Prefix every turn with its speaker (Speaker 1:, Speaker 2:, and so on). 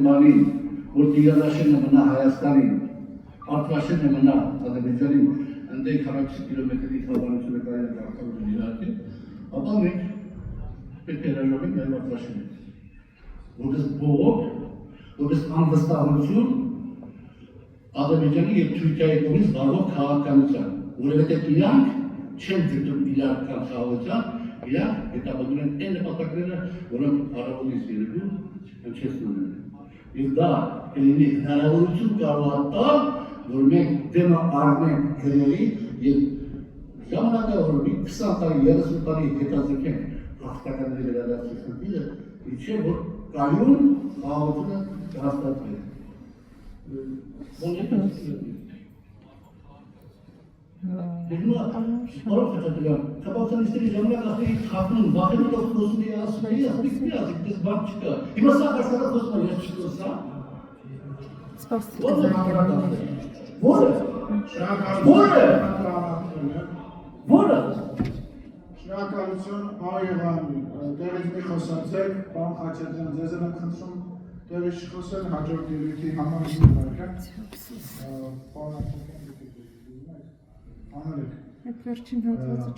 Speaker 1: Malin, Urtiyalaşın mına Hayaskan'ın, Artvaşın mına Azerbaycan'ın, ande 40 kilometrelik havanı sürekli arkamda dilati, Abamek, Peterajov'un ve Artvaşın. Bu biz anlaşılmışın, Azerbaycan'ın ve Türkiye'ye konuş varlık kağıtkanıcan. Urevete ilan, çemtirdim ilan kağıtkanıcan, ilan, etabının en patakları, onun arabalı istiyordu, çesnedi. İzda, elini haravuçun karvatta, durmak, deme armek köyleri, zamana kadar bir kısa tarih, yarısı tarih etazırken, haftakan beraber sıkıntıyla, içe bu kayın ağabeyine rastlatıyor. Bunu yapıyorsunuz. Bunu oraya katılıyor. Kabaktan istediği zamana kadar hakkının bakımı da olsun diye aslında birazcık biz bak çıkıyor. Bir masa arkasında dostlar ya çıkıyorsa.
Speaker 2: Շնորհակալություն Հայևան, դերից մի խոսացեք, բան Խաչատրյան, ձեզ եմ խնդրում դերից չխոսել հաջորդ ելույթի համար բանացում անելեք։
Speaker 3: Այդ վերջին հատվածը